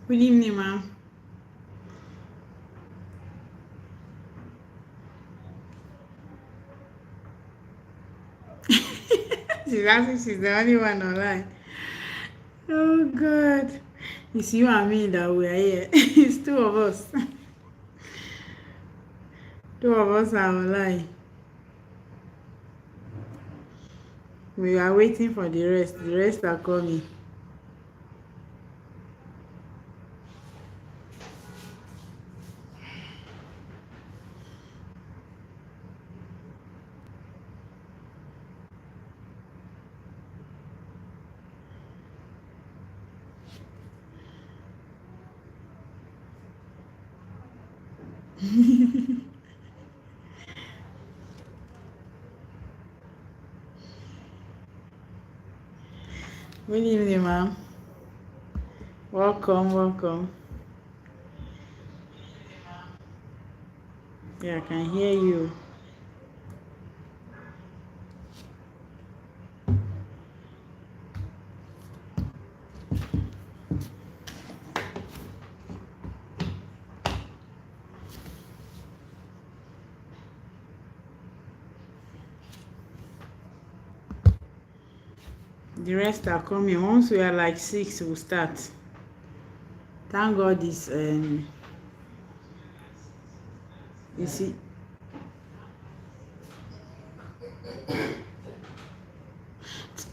Good evening, ma'am. She's asking she's the only one online. Oh God. It's you and me that we are here. It's two of us. Two of us are online. We are waiting for the rest. The rest are coming. Good evening, ma'am. Welcome, welcome. Yeah, I can hear you. The rest are coming. Once we are like 6, we'll start. Thank God this you see.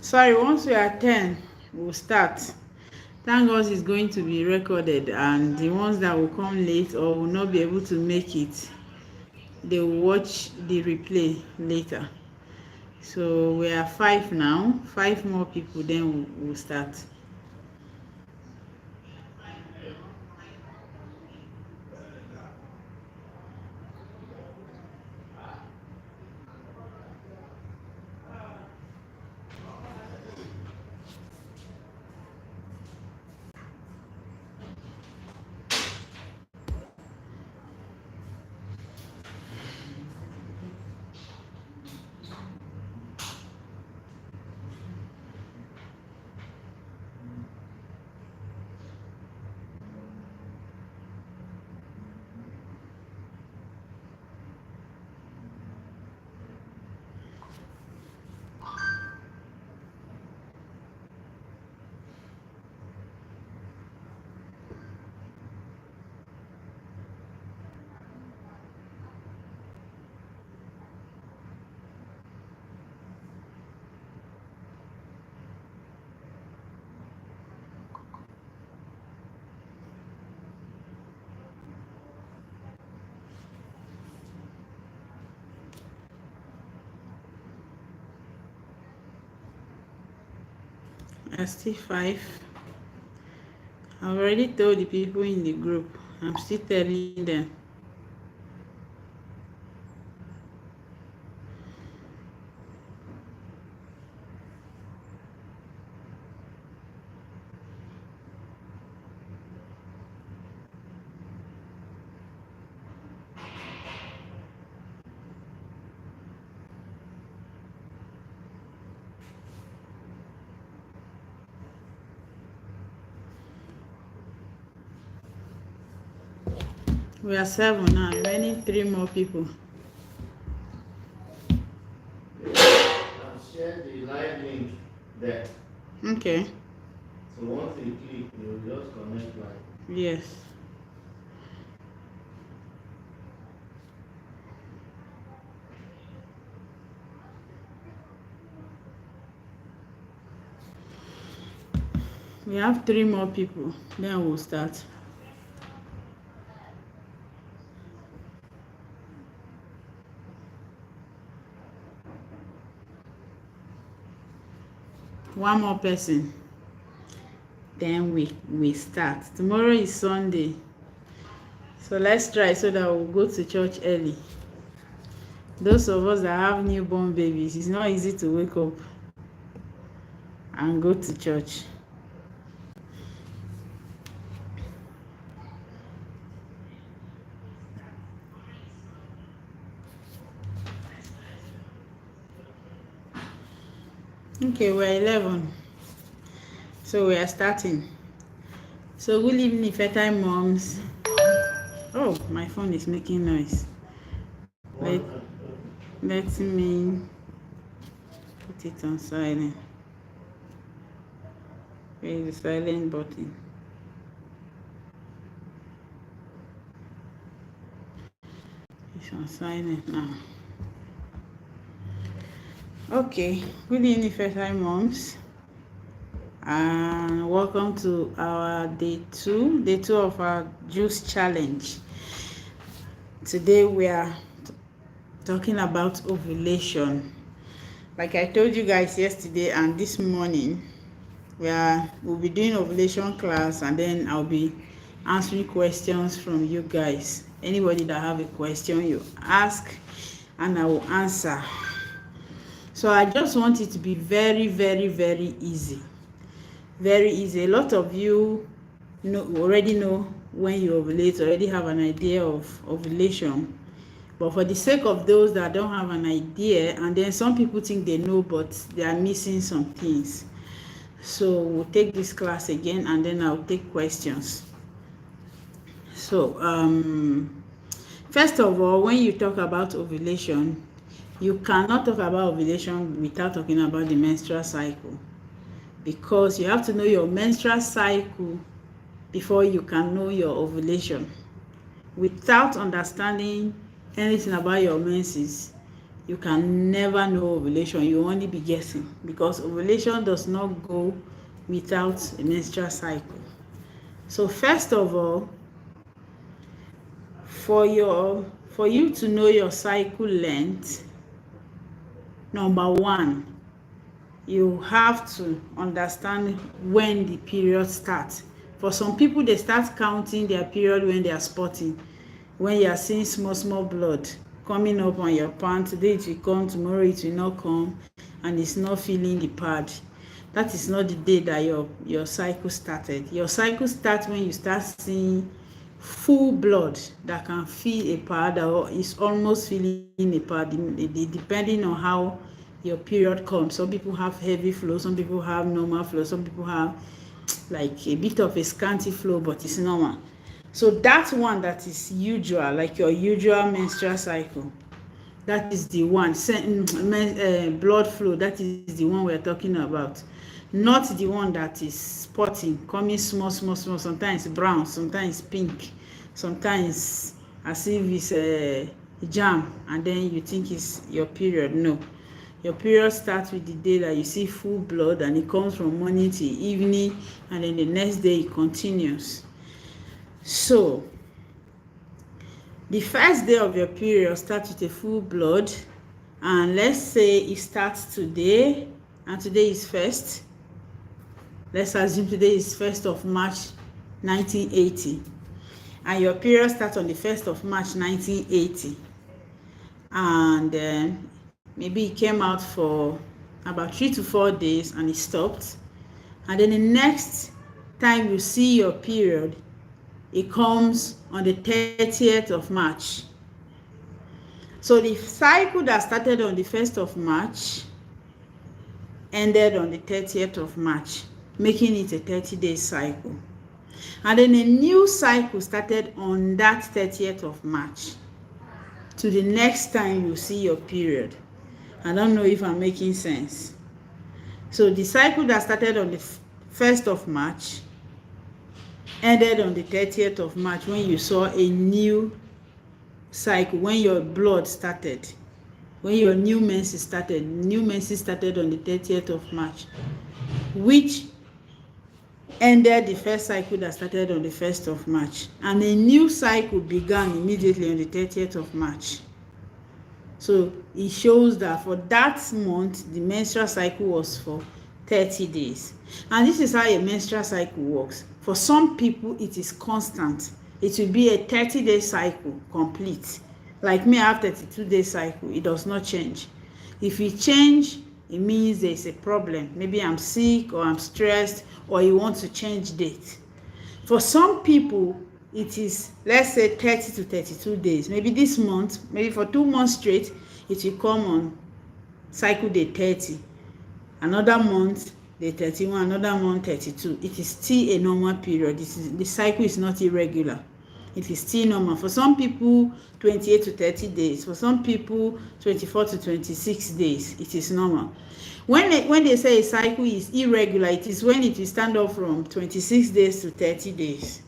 Sorry, once we are 10, we'll start. Thank God it's going to be recorded, and the ones that will come late or will not be able to make it, they will watch the replay later. So we are 5 now. 5 more people, then we'll start. I still 5. I've already told the people in the group. I'm still telling them. We are 7 now. Remaining 3 more people. I've shared the live link there. Okay. So once you click, you will just connect live. Yes. We have 3 more people, then we'll start. One more person, then we start. Tomorrow is Sunday, so let's try so that we'll go to church early. Those of us that have newborn babies, it's not easy to wake up and go to church. Okay, we're 11, so we are starting. So good evening, fertile moms. Oh, my phone is making noise. Let me put it on silent. Where is the silent button? It's on silent now. Okay, good evening, fertile moms, and welcome to our day two of our juice challenge. Today we are talking about ovulation. Like I told you guys yesterday and this morning, we'll be doing ovulation class, and then I'll be answering questions from you guys. Anybody that have a question, you ask and I will answer. So I just want it to be very, very, very easy. Very easy. A lot of you already know when you ovulate, already have an idea of ovulation. But for the sake of those that don't have an idea, and then some people think they know, but they are missing some things. So we'll take this class again, and then I'll take questions. So first of all, when you talk about ovulation, you cannot talk about ovulation without talking about the menstrual cycle, because you have to know your menstrual cycle before you can know your ovulation. Without understanding anything about your menses, you can never know ovulation. You only be guessing, because ovulation does not go without a menstrual cycle. So first of all, for you to know your cycle length, number one, you have to understand when the period starts. For some people, they start counting their period when they are spotting, when you are seeing small blood coming up on your pant. Today it will come, tomorrow it will not come, and it's not feeling the pad. That is not the day that your cycle started. Your cycle starts when you start seeing full blood that can feel a pad, or is almost feeling a pad, depending on how your period comes. Some people have heavy flow, some people have normal flow, some people have like a bit of a scanty flow, but it's normal. So that one that is usual, like your usual menstrual cycle, that is the one. Blood flow, that is the one we're talking about, not the one that is spotting, coming small, sometimes brown, sometimes pink, sometimes as if it's a jam, and then you think it's your period. No, your period starts with the day that you see full blood, and it comes from morning to evening, and then the next day it continues. So the first day of your period starts with a full blood, and let's say it starts today, and today is 1st. Let's assume today is 1st of March 1980, and your period starts on the 1st of March 1980, and maybe it came out for about 3 to 4 days and it stopped, and then the next time you see your period, it comes on the 30th of March. So the cycle that started on the 1st of March ended on the 30th of March, making it a 30-day cycle. And then a new cycle started on that 30th of March to the next time you see your period. I don't know if I'm making sense. So the cycle that started on the 1st of March ended on the 30th of March, when you saw a new cycle, when your blood started, when your new menses started. New menses started on the 30th of March, which ended the first cycle that started on the 1st of March, and a new cycle began immediately on the 30th of March. So it shows that for that month, the menstrual cycle was for 30 days. And this is how a menstrual cycle works. For some people, it is constant. It will be a 30-day cycle complete. Like me, I have 32-day cycle. It does not change. If it change, it means there's a problem. Maybe I'm sick, or I'm stressed, or you want to change date. For some people, it is, let's say, 30 to 32 days. Maybe this month, maybe for 2 months straight, it will come on cycle day 30. Another month, day 31, another month, 32. It is still a normal period. The cycle is not irregular. It is still normal. For some people, 28 to 30 days. For some people, 24 to 26 days. It is normal. When they say a cycle is irregular, it is when it will stand up from 26 days to 30 days.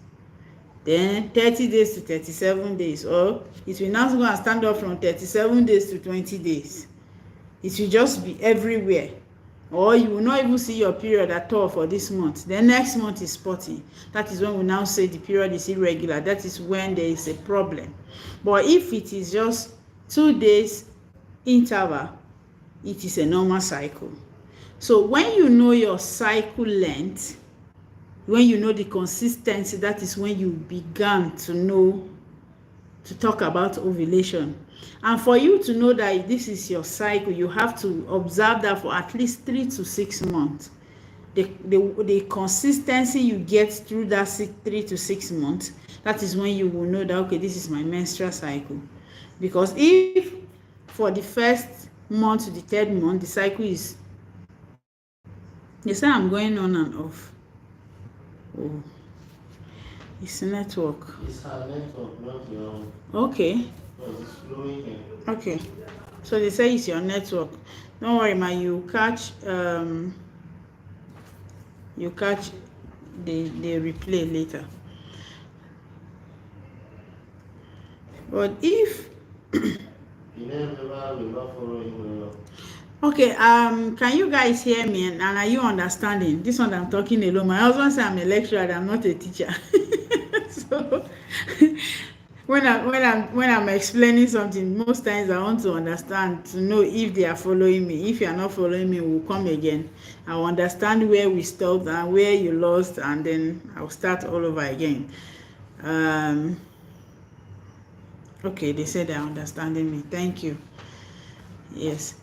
Then 30 days to 37 days. Or it will now go and stand up from 37 days to 20 days. It will just be everywhere. Or you will not even see your period at all for this month. Then next month is spotty. That is when we now say the period is irregular. That is when there is a problem. But if it is just 2 days interval, it is a normal cycle. So when you know your cycle length, when you know the consistency, that is when you began to talk about ovulation. And for you to know that this is your cycle, you have to observe that for at least 3 to 6 months. The consistency you get through that 3 to 6 months, that is when you will know that, okay, this is my menstrual cycle. Because if for the first month to the 3rd month, the cycle is, you say I'm going on and off. Oh, it's network. It's her network, not your own. Okay. Because it's flowing in. Okay. So they say it's your network. Don't worry, ma. You catch the replay later. But if You never will not follow him well. okay, can you guys hear me, and are you understanding? This one I'm talking alone. My husband said I'm a lecturer, I'm not a teacher. So when I'm explaining something, most times I want to understand, to know if they are following me. If you are not following me, we'll come again. I'll understand where we stopped and where you lost, and then I'll start all over again. Okay, they said they're understanding me. Thank you. Yes.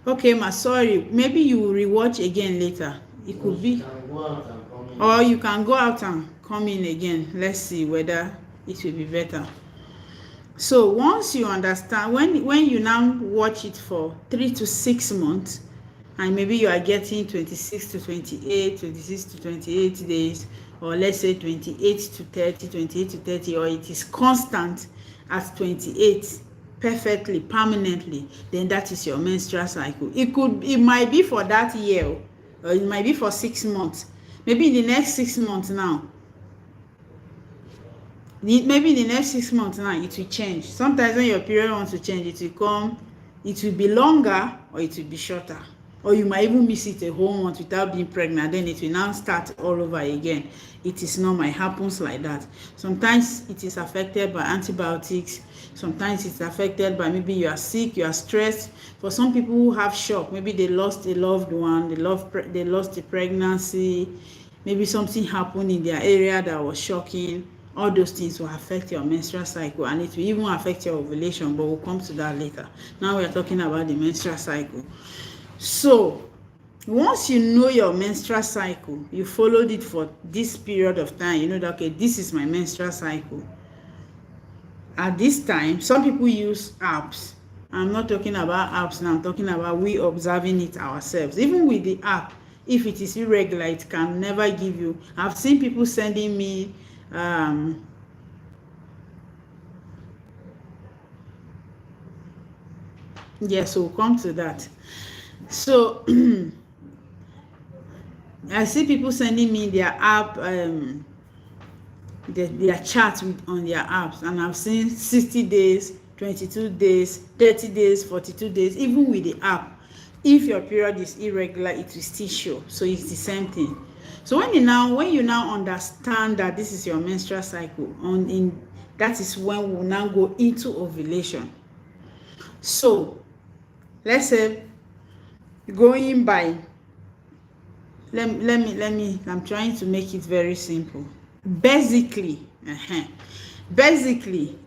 Okay, ma, sorry. Maybe you will rewatch again later. It could be. Or you can go out and come in again. Let's see whether it will be better. So once you understand, when you now watch it for 3 to 6 months, and maybe you are getting 26 to 28, 26 to 28 days, or let's say 28 to 30, 28 to 30, or it is constant at 28 perfectly, permanently, then that is your menstrual cycle. It might be for that year, or it might be for 6 months. Maybe in the next 6 months now, it will change. Sometimes when your period wants to change, it will be longer, or it will be shorter. Or you might even miss it a whole month without being pregnant. Then it will now start all over again. It is normal. It happens like that. Sometimes it is affected by antibiotics. Sometimes it's affected by maybe you are sick, you are stressed. For some people who have shock, maybe they lost a loved one, they lost a pregnancy, maybe something happened in their area that was shocking. All those things will affect your menstrual cycle, and it will even affect your ovulation, but we'll come to that later. Now we are talking about the menstrual cycle. So once you know your menstrual cycle, you followed it for this period of time, you know that, okay, this is my menstrual cycle. At this time, some people use apps. I'm not talking about apps now, I'm talking about we observing it ourselves. Even with the app, if it is irregular, it can never give you. I've seen people sending me yes, we'll come to that. So I see people sending me their app, their chat on their apps, and I've seen 60 days, 22 days, 30 days, 42 days. Even with the app, if your period is irregular, it will still show. So it's the same thing. So when you now understand that this is your menstrual cycle, that is when we will now go into ovulation. So let's say going by, I'm trying to make it very simple. Basically,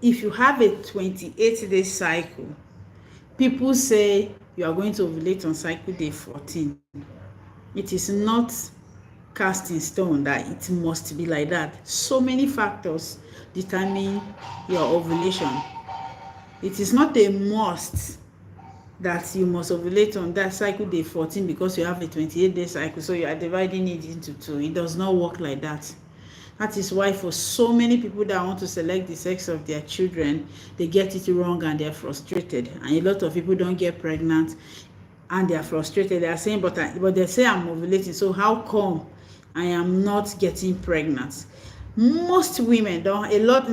if you have a 28-day cycle, people say you are going to ovulate on cycle day 14. It is not cast in stone that it must be like that. So many factors determine your ovulation. It is not a must that you must ovulate on that cycle day 14 because you have a 28-day cycle, so you are dividing it into two. It does not work like that. That is why for so many people that want to select the sex of their children, they get it wrong and they're frustrated. And a lot of people don't get pregnant and they're frustrated. They are saying, but they say I'm ovulating, so how come I am not getting pregnant? Most women don't, a lot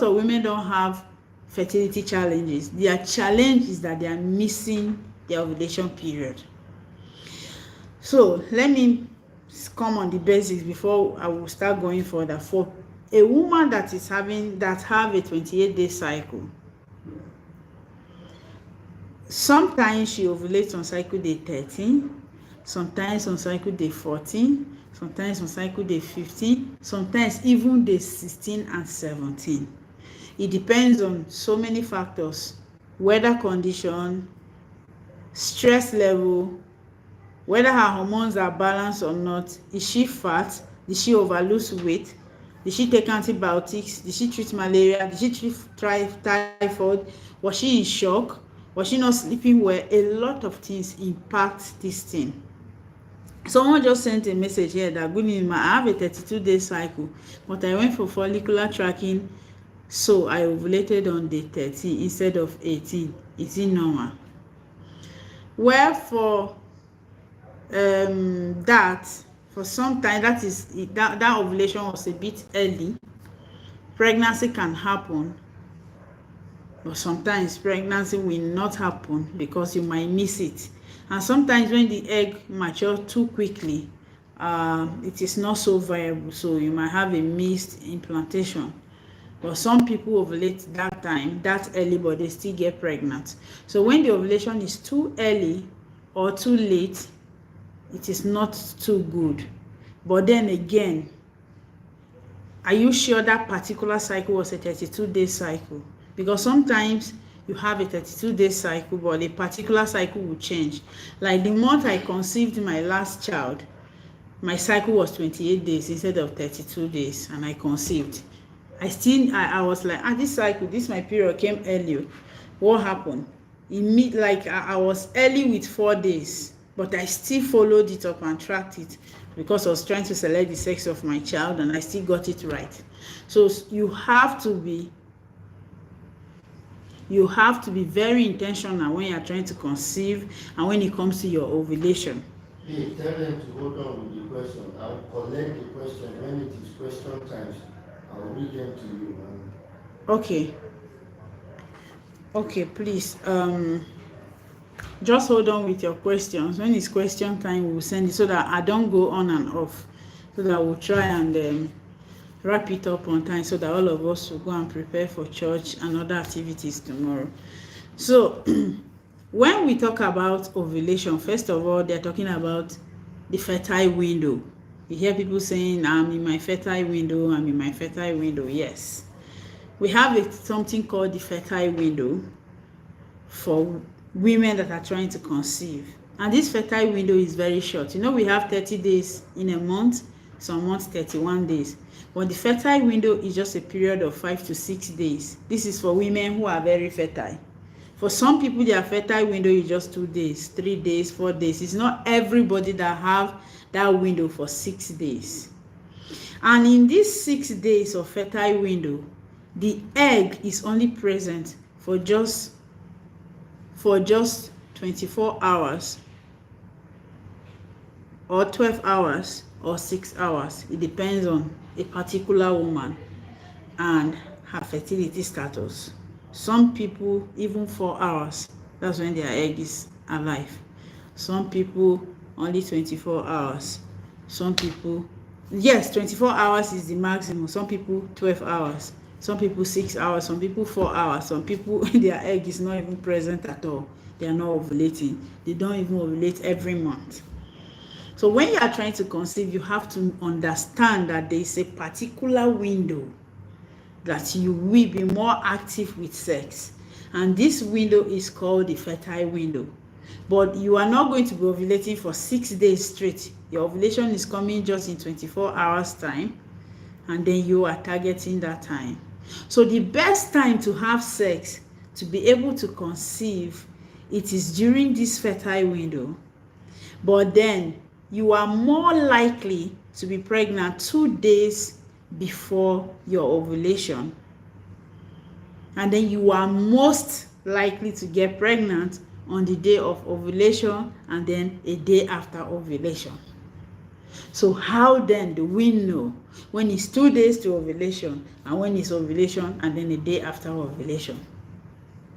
of women don't have fertility challenges. Their challenge is that they are missing their ovulation period. So let me come on the basics before I will start going further. For a woman that have a 28-day cycle, sometimes she ovulates on cycle day 13, sometimes on cycle day 14, sometimes on cycle day 15, sometimes even day 16 and 17. It depends on so many factors: weather condition, stress level, whether her hormones are balanced or not. Is she fat? Did she overlose weight? Did she take antibiotics? Did she treat malaria? Did she treat typhoid? Was she in shock? Was she not sleeping well? A lot of things impact this thing. Someone just sent a message here that, good evening, I have a 32-day cycle, but I went for follicular tracking, so I ovulated on day 13 instead of 18. Is it normal? Well, for for some time, that ovulation was a bit early. Pregnancy can happen, but sometimes pregnancy will not happen because you might miss it. And sometimes when the egg matures too quickly, it is not so viable, so you might have a missed implantation. But some people ovulate that early, but they still get pregnant. So when the ovulation is too early or too late, it is not too good. But then again, are you sure that particular cycle was a 32-day cycle? Because sometimes you have a 32-day cycle, but a particular cycle will change. Like the month I conceived my last child, my cycle was 28 days instead of 32 days, and I conceived. I was like, this my period came early. What happened? I was early with 4 days, but I still followed it up and tracked it because I was trying to select the sex of my child, and I still got it right. So you have to be very intentional when you are trying to conceive and when it comes to your ovulation. Hey, tell them to hold on with the question. I'll collect the question when it is question time. I'll read them to you. Okay, please. Just hold on with your questions. When it's question time, we'll send it so that I don't go on and off, so that we'll try and wrap it up on time so that all of us will go and prepare for church and other activities tomorrow. So when we talk about ovulation, first of all, they're talking about the fertile window. You hear people saying, I'm in my fertile window. Yes, we have something called the fertile window for women that are trying to conceive. And this fertile window is very short. We have 30 days in a month, some months 31 days. But the fertile window is just a period of 5 to 6 days. This is for women who are very fertile. For some people, their fertile window is just 2 days, 3 days, 4 days. It's not everybody that have that window for 6 days. And in these 6 days of fertile window, the egg is only present for just 24 hours or 12 hours or 6 hours. It depends on a particular woman and her fertility status. Some people, even 4 hours, that's when their egg is alive. Some people, only 24 hours. Some people, yes, 24 hours is the maximum. Some people 12 hours, some people 6 hours, some people 4 hours, some people their egg is not even present at all. They are not ovulating. They don't even ovulate every month. So when you are trying to conceive, you have to understand that there is a particular window that you will be more active with sex, and this window is called the fertile window. But you are not going to be ovulating for 6 days straight. Your ovulation is coming just in 24 hours time, and then you are targeting that time. So the best time to have sex, to be able to conceive, it is during this fertile window. But then you are more likely to be pregnant 2 days before your ovulation, and then you are most likely to get pregnant on the day of ovulation and then a day after ovulation. So how then do we know when it's 2 days to ovulation and when it's ovulation and then a day after ovulation?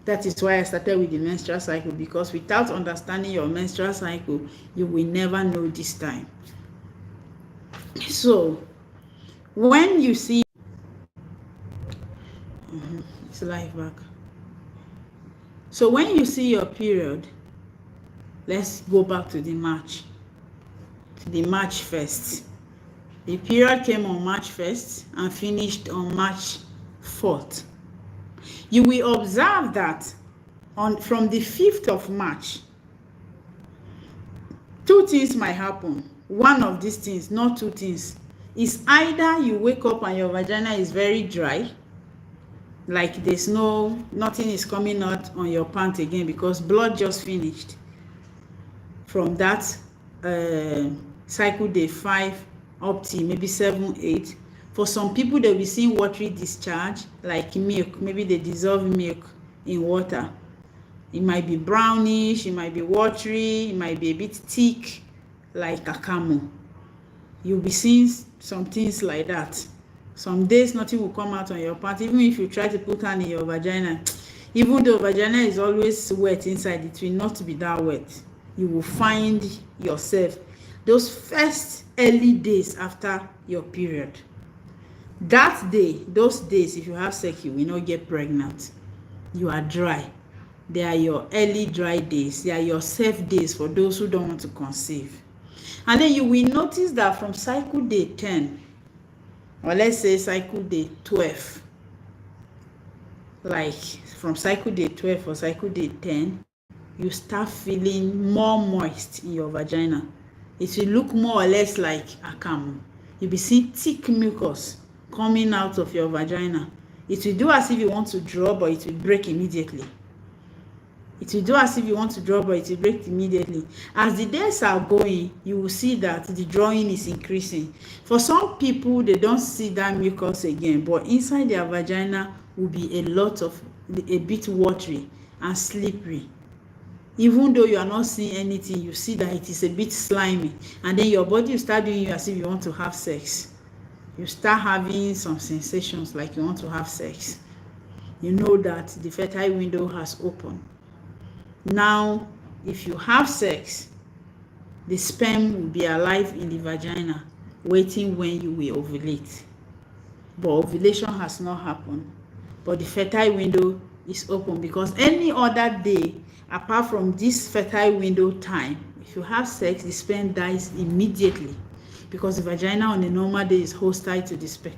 That is why I started with the menstrual cycle, because without understanding your menstrual cycle, you will never know this time. So when you see it's life back. So when you see your period, let's go back to the March 1st. The period came on March 1st and finished on March 4th. You will observe that from the 5th of March, 2 things might happen. One of these things, not 2 things, is either you wake up and your vagina is very dry, like there's nothing is coming out on your pant again because blood just finished from that cycle day 5 up to maybe 7, 8. For some people, they'll be seeing watery discharge like milk. Maybe they dissolve milk in water. It might be brownish, it might be watery, it might be a bit thick like akamụ. You'll be seeing some things like that. Some days nothing will come out on your part, even if you try to put hand in your vagina. Even though vagina is always wet inside, it will not be that wet. You will find yourself those first early days after your period. That day, those days, if you have sex, you will not get pregnant. You are dry. They are your early dry days. They are your safe days for those who don't want to conceive. And then you will notice that from cycle day 10, or let's say cycle day 12, like from cycle day 12 or cycle day 10, you start feeling more moist in your vagina. It will look more or less like akamụ. You'll be seeing thick mucus coming out of your vagina. It will do as if you want to draw, but it will break immediately. It will do as if you want to draw, but it will break immediately. As the days are going, you will see that the drawing is increasing. For some people, they don't see that mucus again, but inside their vagina will be a bit watery and slippery. Even though you are not seeing anything, you see that it is a bit slimy, and then your body will start doing you as if you want to have sex. You start having some sensations like you want to have sex. You know that the fertile window has opened. Now, if you have sex, the sperm will be alive in the vagina, waiting when you will ovulate. But ovulation has not happened. But the fertile window is open, because any other day, apart from this fertile window time, if you have sex, the sperm dies immediately, because the vagina on a normal day is hostile to the sperm.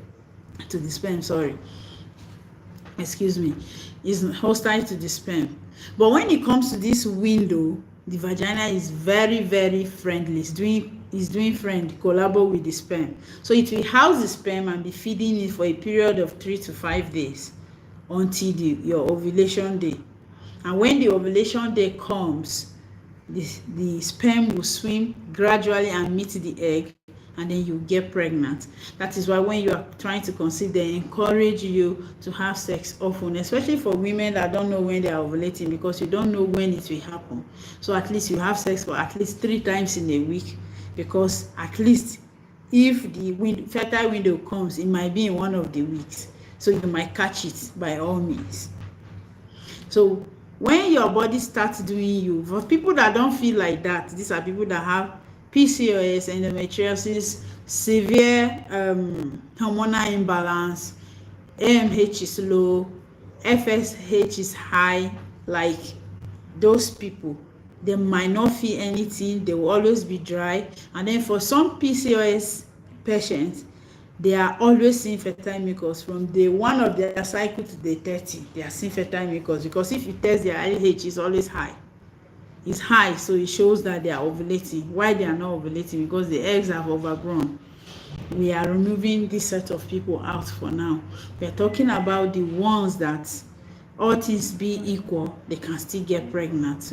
Is hostile to the sperm. But when it comes to this window, the vagina is very, very friendly. It's doing friend, collabo with the sperm. So it will house the sperm and be feeding it for a period of 3 to 5 days until your ovulation day. And when the ovulation day comes, the sperm will swim gradually and meet the egg, and then you get pregnant. That is why when you are trying to conceive, they encourage you to have sex often, especially for women that don't know when they are ovulating, because you don't know when it will happen. So at least you have sex for at least 3 times in a week, because at least if the fertile window comes, it might be in one of the weeks, so you might catch it by all means. So when your body starts doing you, for people that don't feel like that, these are people that have PCOS, endometriosis, severe hormonal imbalance, AMH is low, FSH is high, like those people, they might not feel anything, they will always be dry. And then for some PCOS patients, they are always seeing fertile mucus from day one of their cycle to day 30. They are seeing fertile mucus, because if you test their IH, is always high. It's high, so it shows that they are ovulating. Why they are not ovulating? Because the eggs have overgrown. We are removing this set of people out for now. We are talking about the ones that, all things being equal, they can still get pregnant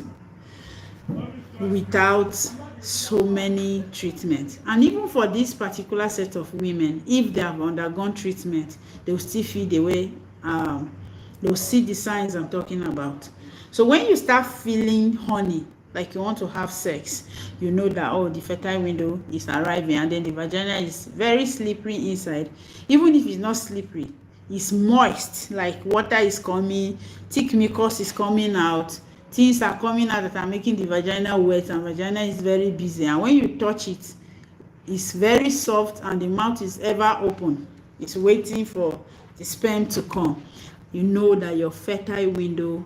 without so many treatments. And even for this particular set of women, if they have undergone treatment, they will still feel the way, they will see the signs I'm talking about. So when you start feeling horny, like you want to have sex, you know that, oh, the fertile window is arriving, and then the vagina is very slippery inside. Even if it's not slippery, it's moist, like water is coming, thick mucus is coming out, things are coming out that are making the vagina wet, and vagina is very busy. And when you touch it, it's very soft, and the mouth is ever open. It's waiting for the sperm to come. You know that your fertile window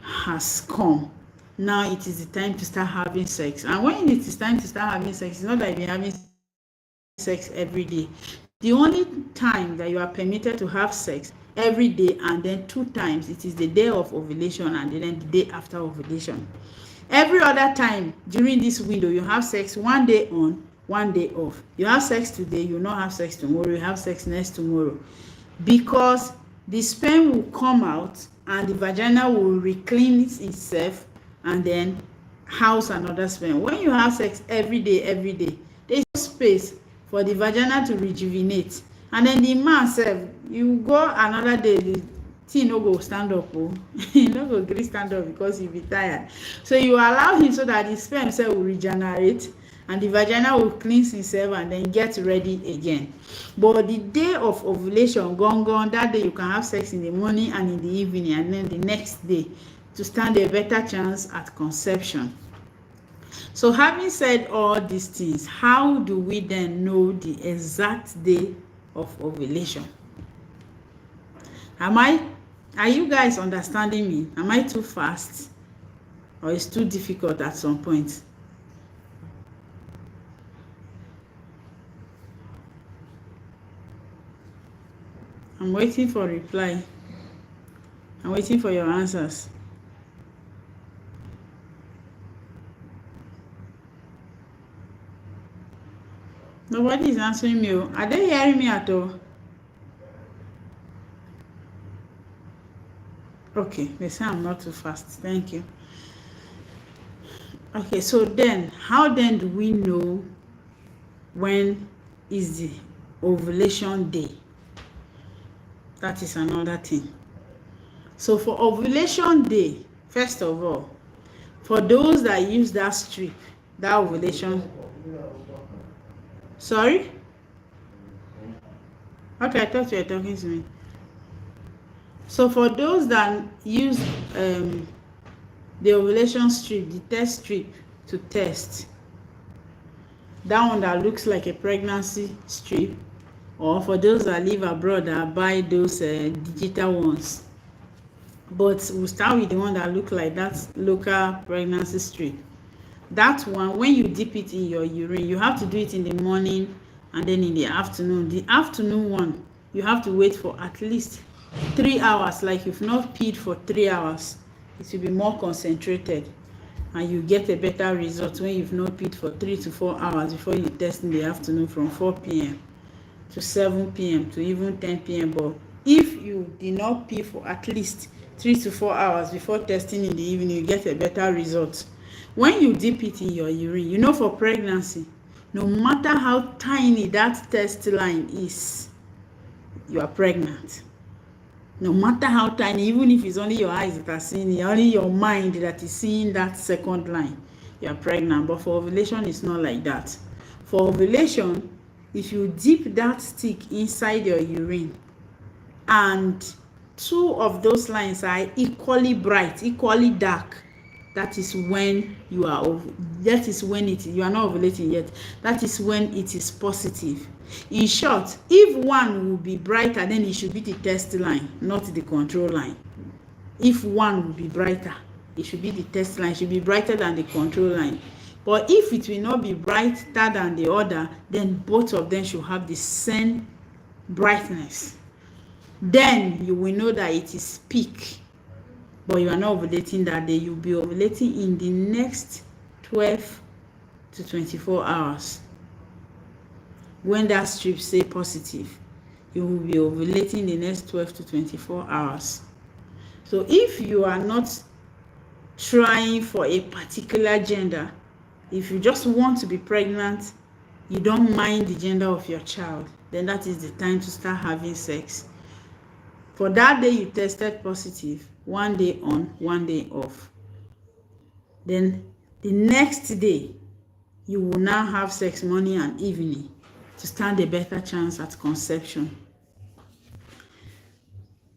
has come. Now it is the time to start having sex. And when it is time to start having sex, it's not that you're having sex every day. The only time that you are permitted to have sex every day, and then 2 times, it is the day of ovulation and then the day after ovulation. Every other time during this window, you have sex 1 day on, 1 day off. You have sex today, you not have sex tomorrow, you have sex next tomorrow, because the sperm will come out and the vagina will reclean itself and then house another sperm. When you have sex every day, there's no space for the vagina to rejuvenate. And then the man sef, you go another day, the thing no go stand up, oh. He no go gree stand up because he be tired. So you allow him so that the sperm sef will regenerate, and the vagina will cleanse itself and then get ready again. But the day of ovulation gone, that day you can have sex in the morning and in the evening, and then the next day to stand a better chance at conception. So having said all these things, how do we then know the exact day of ovulation? Are you guys understanding me? Am I too fast, or it's too difficult at some point? I'm waiting for reply. I'm waiting for your answers. Nobody is answering me. Are they hearing me at all? Okay, they say I'm not too fast. Thank you. Okay, so then, how then do we know when is the ovulation day? That is another thing. So for ovulation day, first of all, for those that use that strip, that ovulation. Sorry? Okay, I thought you were talking to me. So for those that use the ovulation strip, the test strip to test, that one that looks like a pregnancy strip, or for those that live abroad that buy those digital ones. But we'll start with the one that look like that local pregnancy strip. That one, when you dip it in your urine, you have to do it in the morning and then in the afternoon. The afternoon one, you have to wait for at least 3 hours. Like you've not peed for 3 hours, it will be more concentrated, and you get a better result when you've not peed for 3 to 4 hours before you test in the afternoon, from 4 p.m. to 7 p.m. to even 10 p.m. But if you did not pee for at least 3 to 4 hours before testing in the evening, you get a better result. When you dip it in your urine, you know, for pregnancy, no matter how tiny that test line is, you are pregnant. No matter how tiny, even if it's only your eyes that are seeing it, only your mind that is seeing that second line, you are pregnant. But for ovulation, it's not like that. For ovulation, if you dip that stick inside your urine and 2 of those lines are equally bright, equally dark, that is when you are that is when you are not ovulating yet. That is when it is positive. In short, if one will be brighter, then it should be the test line, not the control line. If one will be brighter, it should be the test line, it should be brighter than the control line. But if it will not be brighter than the other, then both of them should have the same brightness. Then you will know that it is peak, but you are not ovulating that day. You'll be ovulating in the next 12 to 24 hours. When that strip say positive, you will be ovulating the next 12 to 24 hours. So if you are not trying for a particular gender, if you just want to be pregnant, you don't mind the gender of your child, then that is the time to start having sex. For that day you tested positive, 1 day on, 1 day off. Then the next day, you will now have sex morning and evening to stand a better chance at conception.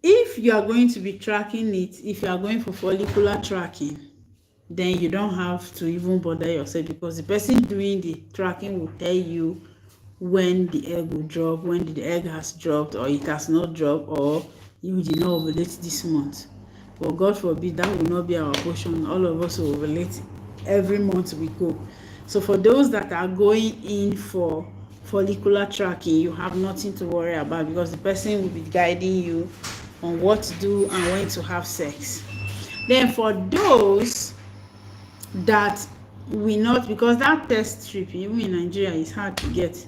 If you are going to be tracking it, if you are going for follicular tracking, then you don't have to even bother yourself, because the person doing the tracking will tell you when the egg will drop, when the egg has dropped or it has not dropped, or you did not ovulate this month. But God forbid that will not be our portion. All of us will ovulate every month we go. So for those that are going in for follicular tracking, you have nothing to worry about, because the person will be guiding you on what to do and when to have sex. Then for those that will not, because that test strip even in Nigeria is hard to get.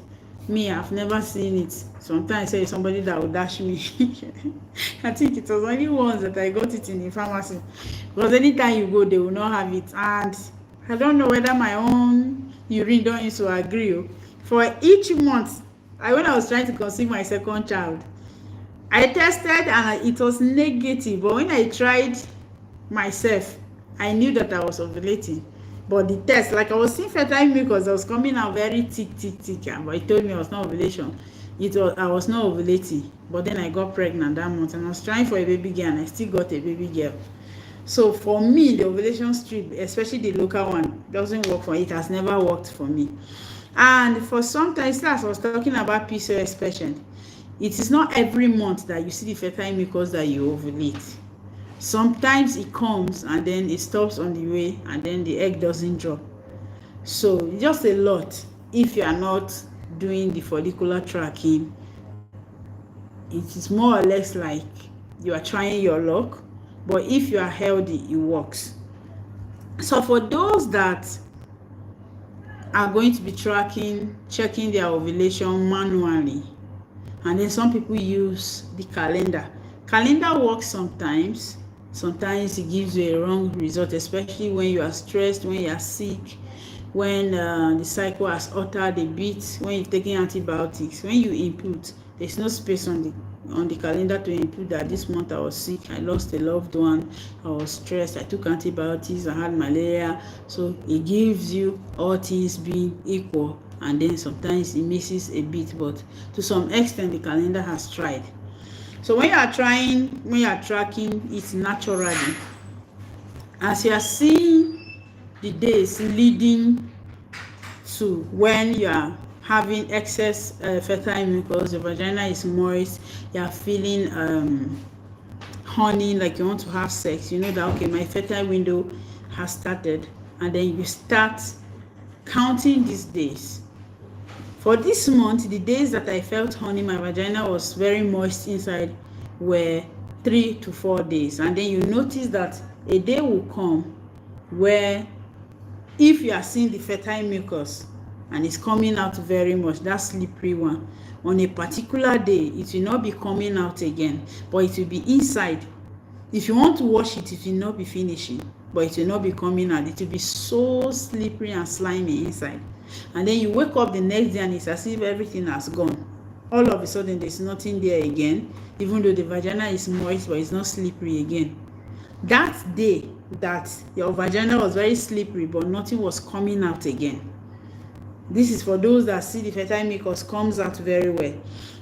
Me, I've never seen it. Sometimes I say somebody that will dash me. I think it was only once that I got it in the pharmacy, because anytime you go they will not have it, and I don't know whether my own urine don't used to agree. For each month, when I was trying to conceive my second child, I tested and it was negative, but when I tried myself, I knew that I was ovulating. But the test, like I was seeing fertile mucus, I was coming out very thick, but it told me I was not ovulation. I was not ovulating. But then I got pregnant that month, and I was trying for a baby girl, and I still got a baby girl. So for me, the ovulation strip, especially the local one, doesn't work for me. It has never worked for me. And for sometimes, as I was talking about PCOS patient, it is not every month that you see the fertile mucus that you ovulate. Sometimes it comes and then it stops on the way, and then the egg doesn't drop. So just a lot. If you are not doing the follicular tracking, it is more or less like you are trying your luck. But if you are healthy, it works. So for those that are going to be checking their ovulation manually, and then some people use the calendar. Calendar works sometimes. Sometimes it gives you a wrong result, especially when you are stressed, when you are sick, when the cycle has altered a bit, when you're taking antibiotics. When you input, there's no space on the calendar to input that this month I was sick, I lost a loved one, I was stressed, I took antibiotics, I had malaria. So it gives you all things being equal, and then sometimes it misses a bit, but to some extent the calendar has tried. So when you are tracking it naturally, as you are seeing the days leading to when you are having excess fertile mucus, the vagina is moist, you are feeling horny, like you want to have sex, you know that, okay, my fertile window has started, and then you start counting these days. For this month, the days that I felt horny, my vagina was very moist inside, were 3 to 4 days. And then you notice that a day will come where, if you are seeing the fertile mucus and it's coming out very much, that slippery one, on a particular day, it will not be coming out again, but it will be inside. If you want to wash it, it will not be finishing, but it will not be coming out. It will be so slippery and slimy inside. And then you wake up the next day and it's as if everything has gone. All of a sudden there's nothing there again, even though the vagina is moist, but it's not slippery again. That day that your vagina was very slippery but nothing was coming out again, this is for those that see the fertile mucus comes out very well.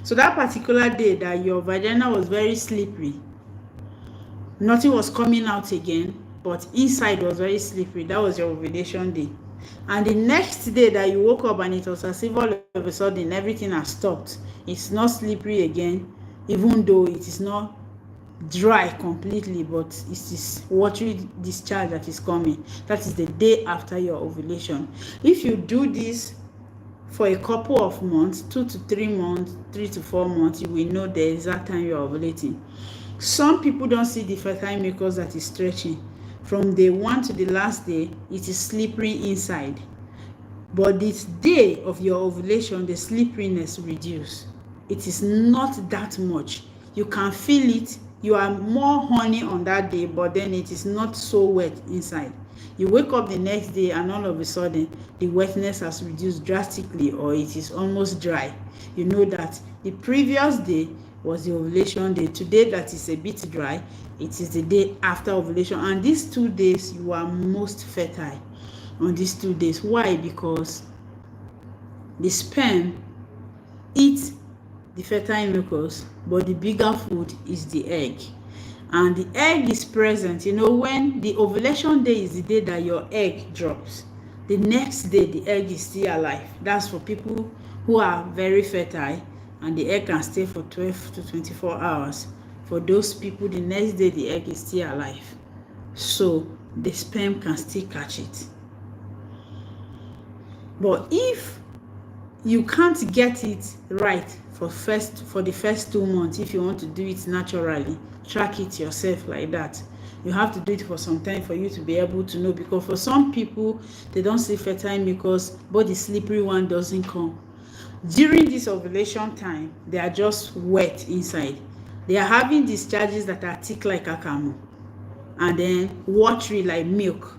So that particular day that your vagina was very slippery, nothing was coming out again, but inside was very slippery. That was your ovulation day. And the next day that you woke up and it was as if all of a sudden everything has stopped. It's not slippery again, even though it is not dry completely, but it is watery discharge that is coming. That is the day after your ovulation. If you do this for a couple of months, 2 to 3 months, 3 to 4 months, you will know the exact time you are ovulating. Some people don't see the fertile mucus that is stretching. From day 1 to the last day, it is slippery inside. But this day of your ovulation, the slipperiness reduces. It is not that much. You can feel it. You are more horny on that day, but then it is not so wet inside. You wake up the next day and all of a sudden the wetness has reduced drastically, or it is almost dry. You know that the previous day was the ovulation day. Today that is a bit dry, it is the day after ovulation. And these 2 days you are most fertile. On these 2 days. Why? Because the sperm eats the fertile mucus, but the bigger food is the egg. And the egg is present. When the ovulation day is the day that your egg drops, the next day the egg is still alive. That's for people who are very fertile and the egg can stay for 12 to 24 hours. For those people, the next day the egg is still alive, so the sperm can still catch it. But if you can't get it right for the first 2 months, if you want to do it naturally, track it yourself like that. You have to do it for some time for you to be able to know, because for some people, they don't see fertile mucus, but the slippery one doesn't come. During this ovulation time, they are just wet inside. They are having discharges that are thick like akamu and then watery like milk,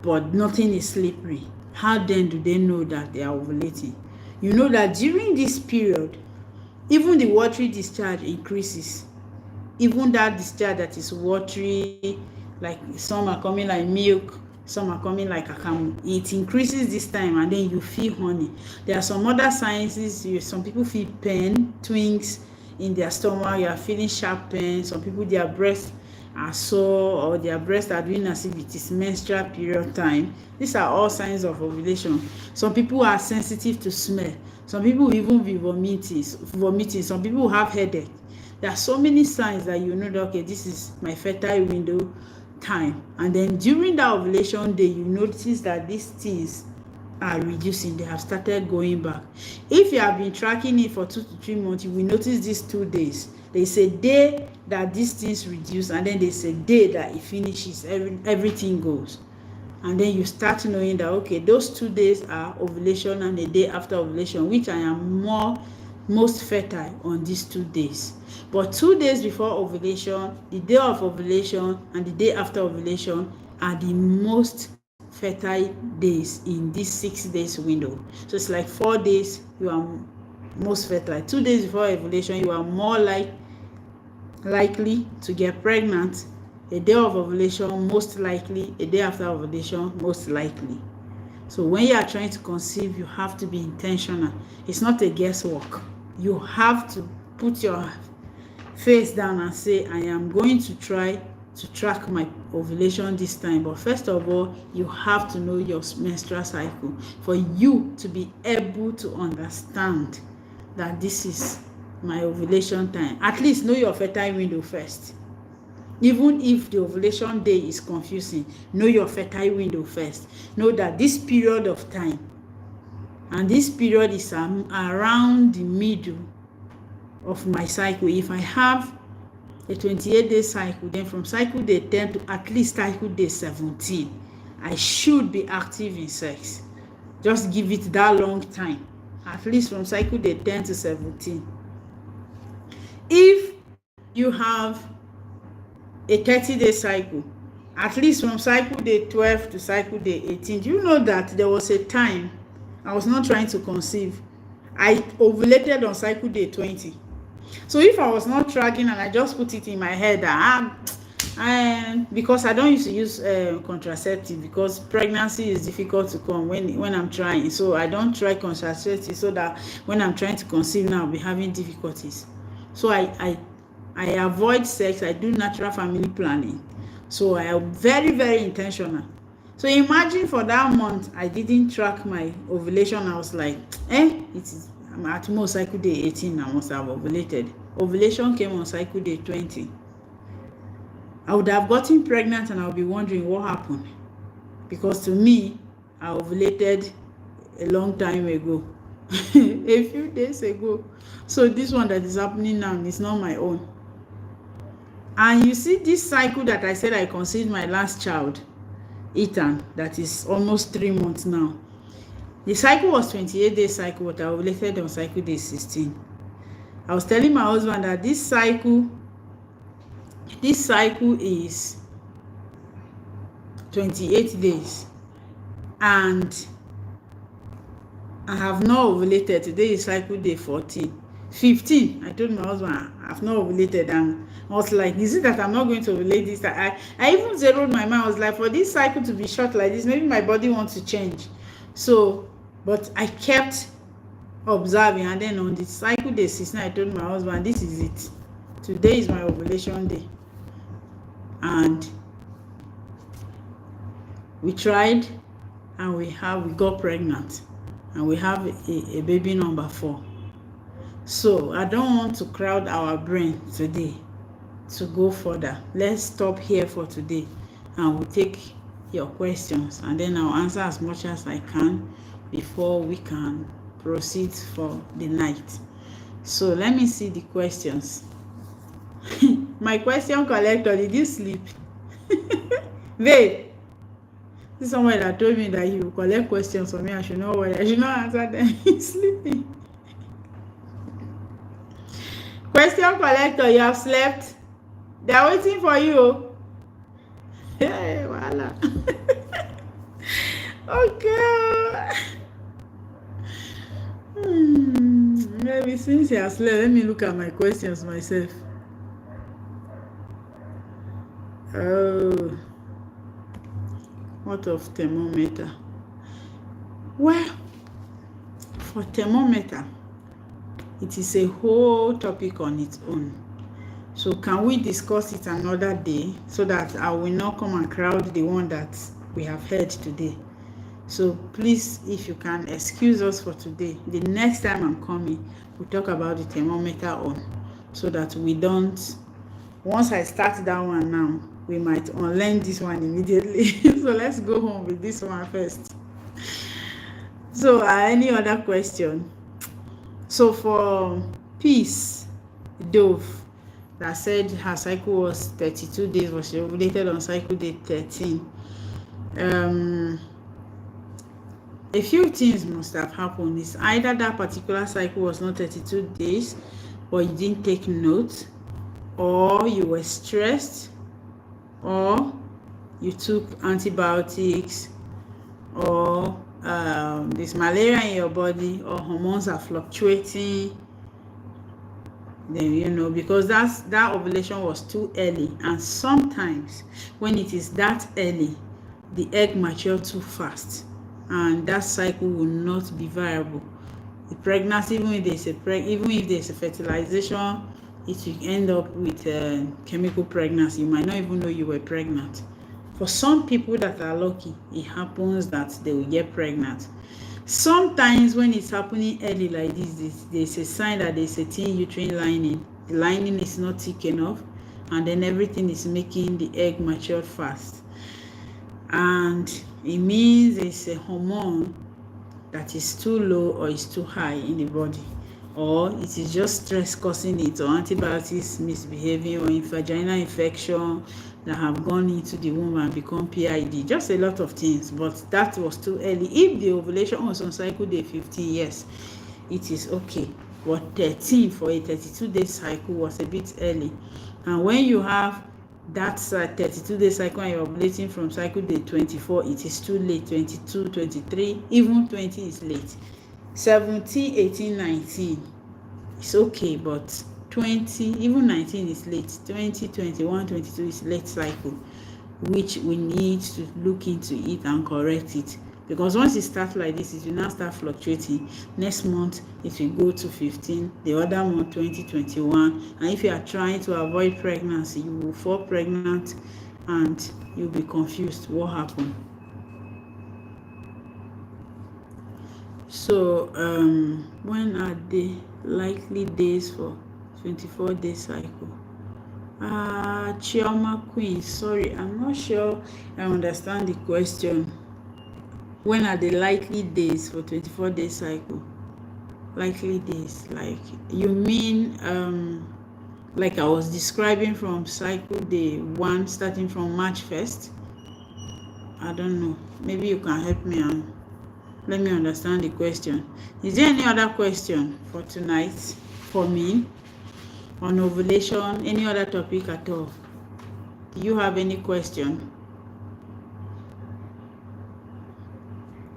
but nothing is slippery. How then do they know that they are ovulating? You know that during this period, even the watery discharge increases. Even that discharge that is watery, like some are coming like milk, some are coming like akamu, it increases this time, and then you feel honey. There are some other signs. Some people feel pain, twinges in their stomach. You are feeling sharp pain. Some people, their breasts are sore, or their breasts are doing as if it is menstrual period time. These are all signs of ovulation. Some people are sensitive to smell. Some people will even be vomiting. Some people have headache. There are so many signs that you know that, okay, this is my fertile window time. And then during that ovulation day, you notice that these things are reducing. They have started going back. If you have been tracking it for 2 to 3 months, you will notice these 2 days. There's a day that these things reduce, and then there's a day that it finishes. Everything goes. And then you start knowing that, okay, those 2 days are ovulation, and the day after ovulation, which I am most fertile on these 2 days. But 2 days before ovulation, the day of ovulation, and the day after ovulation are the most fertile days in this 6 days window. So it's like 4 days you are most fertile. 2 days before ovulation, you are more likely to get pregnant. A day of ovulation, most likely. A day after ovulation, most likely. So when you are trying to conceive, you have to be intentional. It's not a guesswork. You have to put your face down and say, I am going to try to track my ovulation this time. But first of all, you have to know your menstrual cycle for you to be able to understand that this is my ovulation time. At least know your fertile window first. Even if the ovulation day is confusing, know your fertile window first. Know that this period of time, and this period is around the middle of my cycle. If I have a 28-day cycle, then from cycle day 10 to at least cycle day 17, I should be active in sex. Just give it that long time, at least from cycle day 10 to 17. If you have a 30-day cycle, at least from cycle day 12 to cycle day 18, do you know that there was a time I was not trying to conceive? I ovulated on cycle day 20. So if I was not tracking and I just put it in my head that because I don't used to use contraceptive, because pregnancy is difficult to come when I'm trying, so I don't try contraceptive, so that when I'm trying to conceive now, I'll be having difficulties. So I avoid sex. I do natural family planning. So I am very, very intentional. So imagine for that month I didn't track my ovulation. I was like, I'm at most cycle day 18, I must have ovulated. Ovulation came on cycle day 20. I would have gotten pregnant and I'll be wondering what happened, because to me I ovulated a long time ago, a few days ago. So this one that is happening now is not my own. And you see this cycle that I said I conceived my last child, Ethan, that is almost 3 months now. The cycle was 28 days cycle, but I ovulated on cycle day 16. I was telling my husband that this cycle is 28 days and I have not ovulated. Today is cycle day 15. I told my husband I have not ovulated, and I was like, is it that I'm not going to ovulate this? I even zeroed my mind. I was like, for this cycle to be short like this, maybe my body wants to change. So, but I kept observing, and then on the cycle day 16, I told my husband, this is it. Today is my ovulation day. And we tried, and we got pregnant, and we have a baby number 4. So I don't want to crowd our brain today to go further. Let's stop here for today, and we'll take your questions, and then I'll answer as much as I can before we can proceed for the night. So let me see the questions. My question collector, did you sleep? Babe, this is someone that told me that you collect questions for me. I should know what I should not answer them. He's sleeping. Question collector, you have slept? They are waiting for you. Hey, voila. Okay. Maybe since he has slept, let me look at my questions myself. Oh, what of thermometer? Well, for thermometer, it is a whole topic on its own. So can we discuss it another day, so that I will not come and crowd the one that we have heard today? So please, if you can excuse us for today, the next time I'm coming, we'll talk about the thermometer on, so that we don't, once I start that one now, we might unlearn this one immediately. So let's go home with this one first. So any other question? So for Peace Dove, that said her cycle was 32 days, but she ovulated on cycle day 13. A few things must have happened. It's either that particular cycle was not 32 days, or you didn't take note, or you were stressed, or you took antibiotics, or there's malaria in your body, or hormones are fluctuating. Then because that ovulation was too early, and sometimes when it is that early, the egg matures too fast, and that cycle will not be viable. The pregnancy, even if there's a fertilization, it will end up with chemical pregnancy. You might not even know you were pregnant. For some people that are lucky, it happens that they will get pregnant. Sometimes when it's happening early like this, there's a sign that there's a thin uterine lining. The lining is not thick enough, and then everything is making the egg mature fast. And it means it's a hormone that is too low or is too high in the body, or it is just stress causing it, or antibiotics misbehaving, or vaginal infection that have gone into the womb and become PID. Just a lot of things, but that was too early. If the ovulation was on cycle day 15, yes, it is okay. But 13 for a 32-day cycle was a bit early. And when you have that 32-day cycle and you're ovulating from cycle day 24, it is too late. 22, 23, even 20 is late. 17, 18, 19 it's okay, but 20, even 19 is late. 20, 21, 22 is late cycle, which we need to look into it and correct it. Because once it starts like this, it will now start fluctuating. Next month it will go to 15, the other month 20, 21. And if you are trying to avoid pregnancy, you will fall pregnant and you'll be confused what happened. So when are the likely days for 24-day cycle? Chioma Queen, sorry, I'm not sure I understand the question. When are the likely days for 24-day cycle? Likely days, like you mean like I was describing from cycle day 1 starting from March 1st? I don't know, maybe you can help me and let me understand the question. Is there any other question for tonight for me on ovulation? Any other topic at all? Do you have any question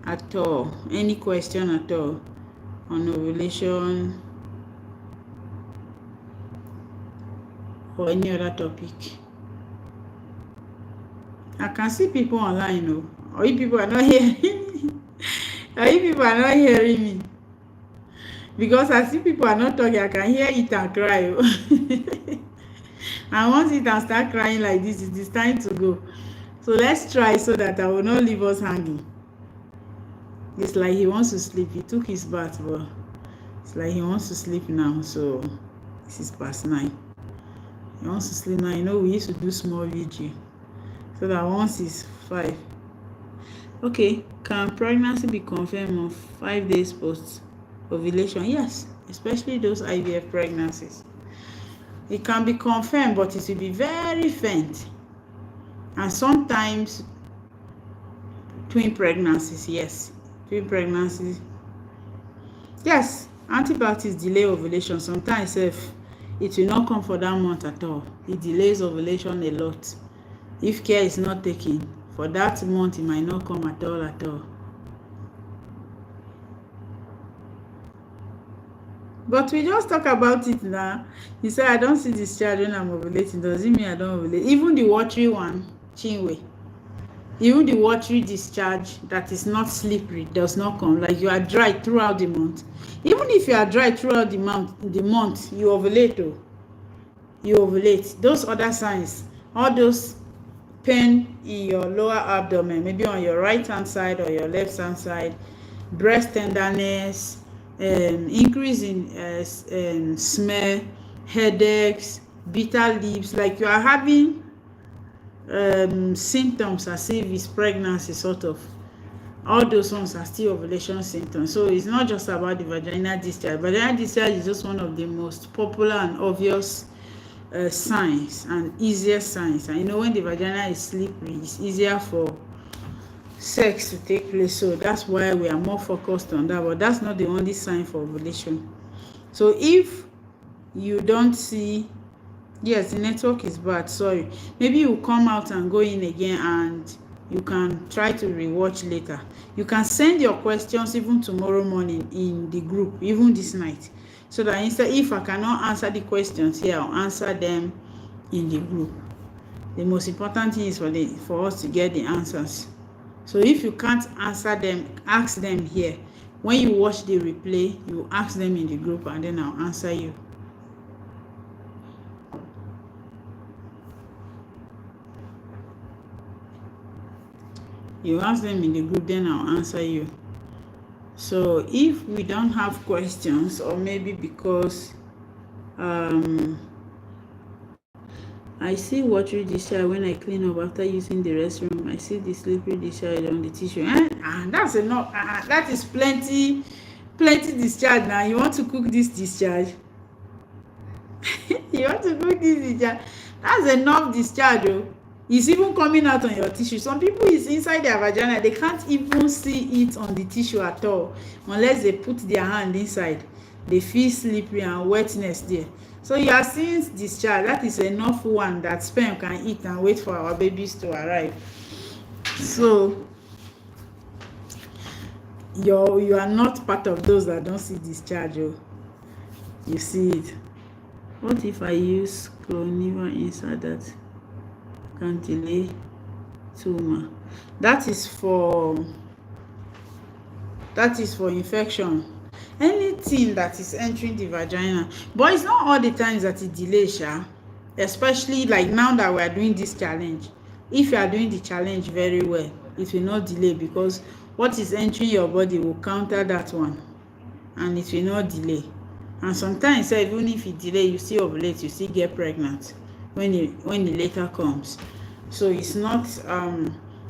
at all? Any question at all on ovulation or any other topic? I can see people online, or you people are not hearing me. Or you people are not hearing me. Because I see people are not talking, I can hear it and cry. And once it and start crying like this, it is time to go. So let's try so that I will not leave us hanging. It's like he wants to sleep. He took his bath, but it's like he wants to sleep now. So this is past 9. He wants to sleep now. You know, we used to do small vigil. So that once it's 5. Okay, can pregnancy be confirmed on 5 days post ovulation? Yes, especially those IVF pregnancies. It can be confirmed, but it will be very faint. And sometimes twin pregnancies, yes. Twin pregnancies. Yes, antibiotics delay ovulation. Sometimes if it will not come for that month at all. It delays ovulation a lot. If care is not taken, for that month it might not come at all at all. But we just talk about it now. You say I don't see discharge when I'm ovulating. Does it mean I don't ovulate? Even the watery one, Chinwe, even the watery discharge that is not slippery does not come. Like you are dry throughout the month. Even if you are dry throughout the month, you ovulate. You ovulate. Those other signs, all those pain in your lower abdomen, maybe on your right hand side or your left hand side, breast tenderness, increase in smell, headaches, bitter lips, like you are having symptoms as if it's pregnancy sort of. All those ones are still ovulation symptoms. So it's not just about the vaginal discharge. Vaginal discharge is just one of the most popular and obvious signs and easier signs. And you know, when the vagina is slippery, it's easier for sex to take place. So that's why we are more focused on that. But that's not the only sign for ovulation. So if you don't see, yes, the network is bad, sorry, maybe you come out and go in again, and you can try to rewatch later. You can send your questions even tomorrow morning in the group, even this night, so that instead, if I cannot answer the questions here, I'll answer them in the group. The most important thing is for us to get the answers. So if you can't answer them, ask them here. When you watch the replay, you ask them in the group, and then I'll answer you. You ask them in the group, then I'll answer you. So if we don't have questions, or maybe because I see watery discharge when I clean up after using the restroom, I see the slippery discharge on the tissue. That's enough. That is plenty discharge. Now you want to cook this discharge? You want to cook this discharge? That's enough discharge. It's even coming out on your tissue. Some people, is inside their vagina, they can't even see it on the tissue at all unless they put their hand inside. They feel slippery and wetness there. So you are seeing discharge. That is enough one that sperm can eat and wait for our babies to arrive. So you are not part of those that don't see discharge. You see it. What if I use cloniva inside that can delay tumor? That is for infection. Anything that is entering the vagina, but it's not all the times that it delays, especially like now that we are doing this challenge. if you are doing the challenge very well, it will not delay, because what is entering your body will counter that one, and it will not delay. And sometimes even if it delay, you still ovulate, you still get pregnant when it later comes. So it's not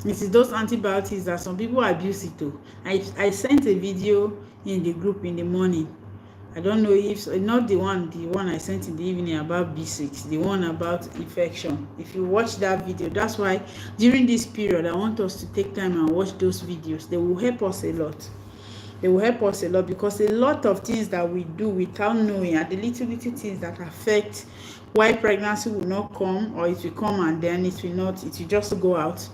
it is those antibiotics that some people abuse it too. I sent a video in the group in the morning. I don't know if not the one I sent in the evening about B6, the one about infection. If you watch that video, that's why during this period I want us to take time and watch those videos. They will help us a lot. They will help us a lot, because a lot of things that we do without knowing are the little things that affect why pregnancy will not come, or it will come and then it will just go out.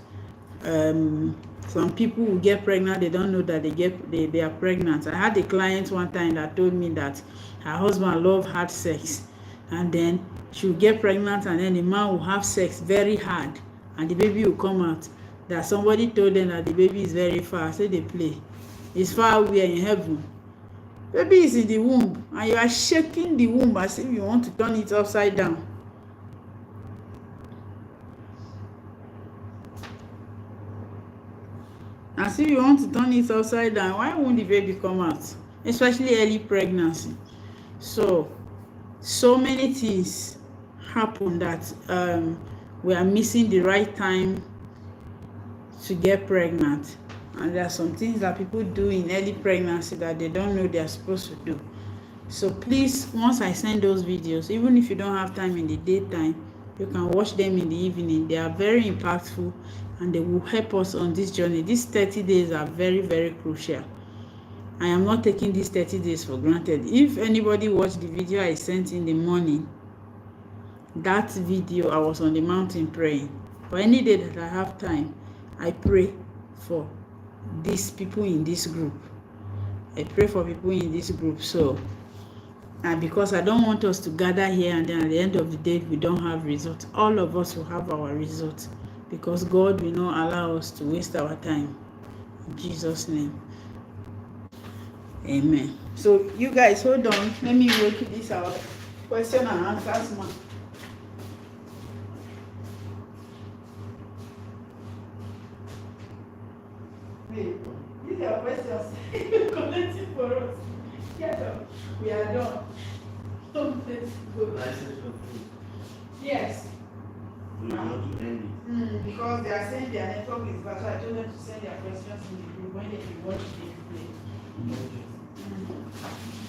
Some people will get pregnant, they don't know that they are pregnant. I had a client one time that told me that her husband loved hard sex, and then she will get pregnant, and then the man will have sex very hard and the baby will come out. That somebody told them that the baby is very far. So they play. It's far away in heaven. Baby is in the womb and you are shaking the womb as if you want to turn it upside down. As if you want to turn it upside down. Why won't the baby come out? Especially early pregnancy. So many things happen that we are missing the right time to get pregnant. And there are some things that people do in early pregnancy that they don't know they are supposed to do. So please, once I send those videos, even if you don't have time in the daytime, you can watch them in the evening. They are very impactful and they will help us on this journey. These 30 days are very, very crucial. I am not taking these 30 days for granted. If anybody watched the video I sent in the morning, that video I was on the mountain praying. For any day that I have time, I pray for these people in this group. I pray for people in this group. So because I don't want us to gather here and then at the end of the day we don't have results. All of us will have our results, because God will not allow us to waste our time. In Jesus' name, amen. So you guys hold on, let me work this out. Question and answers, man. Wait, these are questions. Collect it for us. Get up. We are done. Let's go. License for food. Yes. We want to end it. Because they are saying their network is bad, so I told them to send their questions in the group when they watch the replay.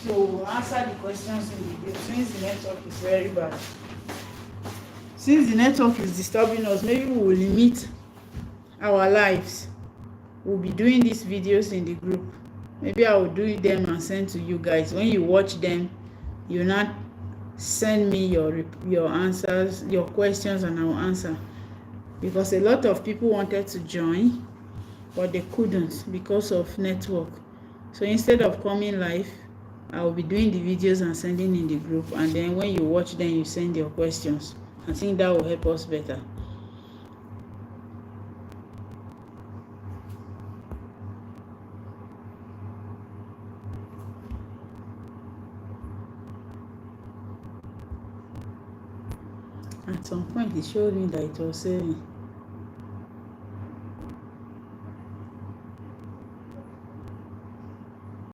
So we'll answer the questions in the group since the network is very bad. Since the network is disturbing us, maybe we will limit our lives. We'll be doing these videos in the group. Maybe I will do them and send to you guys. When you watch them, you not send me your answers, your questions, and I will answer. Because a lot of people wanted to join, but they couldn't because of network. So instead of coming live, I will be doing the videos and sending in the group, and then when you watch them, you send your questions. I think that will help us better. At some point, it showed me that it was saving.